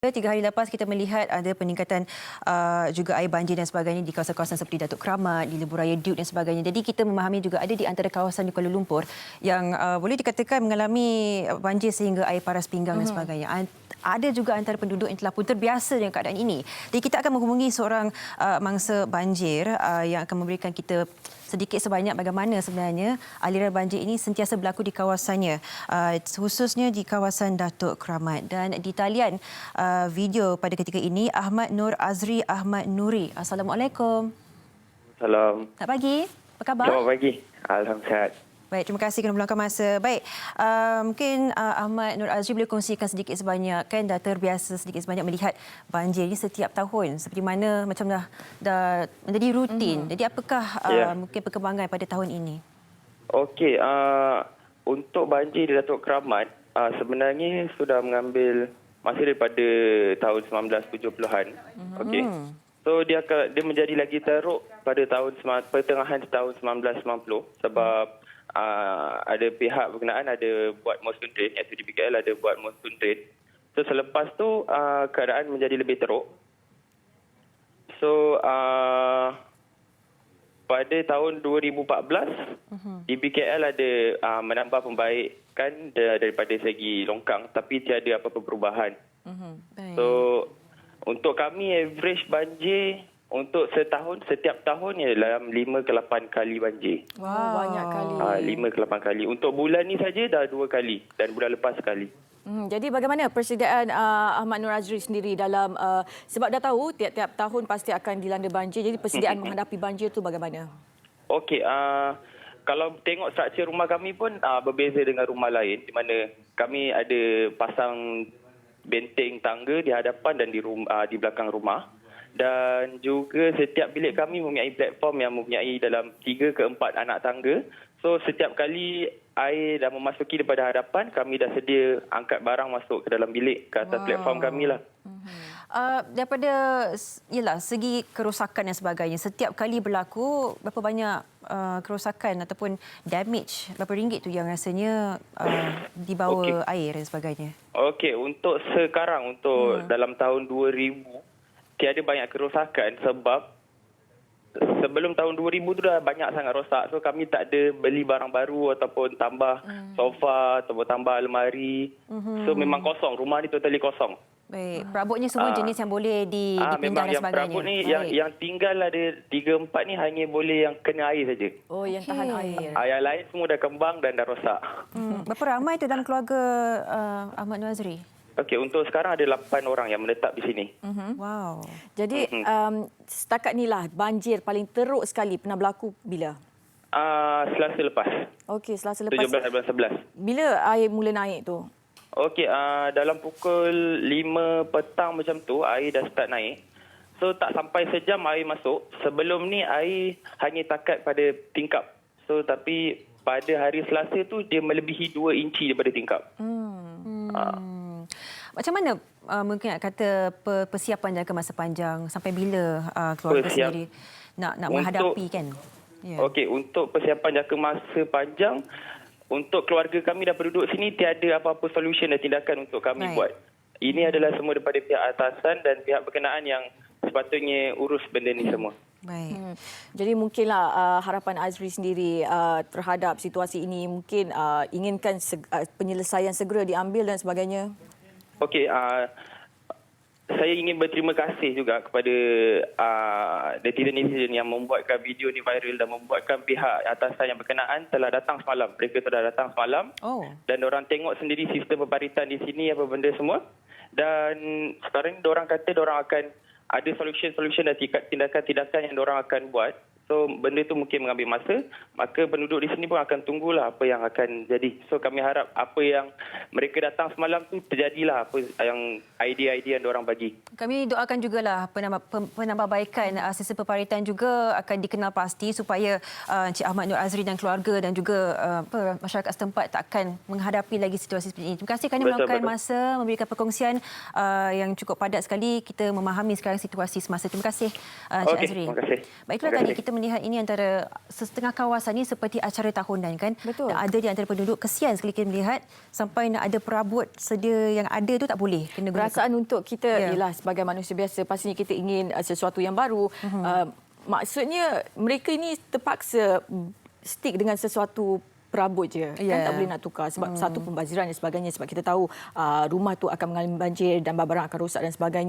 3 hari lepas kita melihat ada peningkatan juga air banjir dan sebagainya di kawasan-kawasan seperti Datuk Keramat, di Lebuh Raya Duke dan sebagainya. Jadi kita memahami juga ada di antara kawasan di Kuala Lumpur yang boleh dikatakan mengalami banjir sehingga air paras pinggang dan sebagainya. Ada juga antara penduduk yang telah pun terbiasa dengan keadaan ini. Jadi kita akan menghubungi seorang mangsa banjir yang akan memberikan kita sedikit sebanyak bagaimana sebenarnya aliran banjir ini sentiasa berlaku di kawasannya, khususnya di kawasan Datuk Keramat. Dan di talian video pada ketika ini Ahmad Nur Azri Ahmad Nuri. Assalamualaikum. Salam. Selamat pagi. Apa khabar? Selamat pagi. Alhamdulillah. Baik, terima kasih kerana meluangkan masa. Baik, mungkin Ahmad Nur Azri boleh kongsikan sedikit sebanyak, kan dah terbiasa sedikit sebanyak melihat banjir ini setiap tahun, seperti mana macam dah menjadi rutin. Jadi apakah mungkin perkembangan pada tahun ini? Okey, untuk banjir di Datuk Keramat, sebenarnya sudah mengambil masih daripada tahun 1970-an. Okey. So dia menjadi lagi teruk pada pertengahan tahun 1990 sebab ada pihak berkenaan ada buat monsoon drain, iaitu di PKL ada buat monsoon drain. So selepas tu keadaan menjadi lebih teruk. So pada tahun 2014 di PKL ada menambah pembaikan daripada segi longkang, tapi tiada apa-apa perubahan. So untuk kami average banjir untuk setiap tahun ialah 5 ke 8 kali banjir. Wow, banyak kali. 5 ke 8 kali. Untuk bulan ni saja dah 2 kali dan bulan lepas sekali. Jadi bagaimana persediaan Ahmad Nur Azri sendiri dalam sebab dah tahu tiap-tiap tahun pasti akan dilanda banjir. Jadi persediaan menghadapi banjir tu bagaimana? Okey, kalau tengok struktur rumah kami pun berbeza dengan rumah lain di mana kami ada pasang benteng tangga di hadapan dan di belakang rumah. Dan juga setiap bilik kami mempunyai platform yang mempunyai dalam 3 ke 4 anak tangga. So setiap kali air dah memasuki daripada hadapan, kami dah sedia angkat barang masuk ke dalam bilik ke atas platform kami lah. Daripada segi kerosakan dan sebagainya, setiap kali berlaku berapa banyak kerosakan ataupun damage, berapa ringgit tu yang rasanya dibawa air dan sebagainya? Okey, untuk sekarang, dalam tahun 2000, tiada banyak kerosakan sebab sebelum tahun 2000 tu dah banyak sangat rosak. So kami tak ada beli barang baru ataupun tambah sofa ataupun tambah almari. So memang kosong, rumah ni totally kosong. Baik, perabotnya semua jenis yang boleh dipindah dan sebagainya. Memang yang perabot ni yang tinggal ada 3-4 ni hanya boleh yang kena air saja. Oh, yang tahan air. Yang lain semua dah kembang dan dah rosak. Berapa ramai tu dalam keluarga Ahmad Nur Azri? Okey, untuk sekarang ada 8 orang yang menetap di sini. Wow. Jadi setakat ni lah banjir paling teruk sekali pernah berlaku bila? Selasa lepas. Okey, Selasa lepas. 17 bulan 11. Bila air mula naik tu? Okey, dalam pukul 5 petang macam tu air dah start naik. So tak sampai sejam air masuk. Sebelum ni air hanya takat pada tingkap. So tapi pada hari Selasa tu dia melebihi 2 inci daripada tingkap. Macam mana mungkin nak kata persiapan jangka masa panjang, sampai bila keluarga sendiri nak menghadapi kan? Okey, untuk persiapan jangka masa panjang, untuk keluarga kami dan penduduk sini tiada apa-apa solution dan tindakan untuk kami buat. Ini adalah semua daripada pihak atasan dan pihak berkenaan yang sepatutnya urus benda ni semua. Baik. Jadi mungkinlah harapan Azri sendiri terhadap situasi ini, mungkin inginkan penyelesaian segera diambil dan sebagainya. Okey, saya ingin berterima kasih juga kepada netizen-netizen yang membuatkan video ni viral dan membuatkan pihak atasan yang berkenaan telah datang semalam. Mereka telah datang semalam dan diorang tengok sendiri sistem pembaritan di sini, apa benda semua. Dan sekarang diorang kata diorang akan ada solution dan tindakan-tindakan yang diorang akan buat. So benda tu mungkin mengambil masa, maka penduduk di sini pun akan tunggulah apa yang akan jadi. So kami harap apa yang mereka datang semalam tu terjadilah apa yang idea-idea yang diorang bagi. Kami doakan jugalah penambahbaikan sistem pembaritan juga akan dikenal pasti supaya Encik Ahmad Nur Azri dan keluarga dan juga masyarakat setempat tak akan menghadapi lagi situasi seperti ini. Terima kasih kerana meluangkan masa, memberikan perkongsian yang cukup padat sekali. Kita memahami sekarang situasi semasa. Terima kasih Encik Azri. Terima kasih. Baiklah tadi kita melihat ini antara setengah kawasan ni seperti acara tahunan kan. Betul. Dan ada di antara penduduk kesian sekali kita melihat sampai nak ada perabot sedia yang ada tu tak boleh. Kena Perasaan untuk kita ialah sebagai manusia biasa pastinya kita ingin sesuatu yang baru. Maksudnya mereka ini terpaksa stick dengan sesuatu perabot je. Kan tak boleh nak tukar sebab satu pembaziran dan sebagainya sebab kita tahu rumah tu akan mengalami banjir dan barang akan rosak dan sebagainya.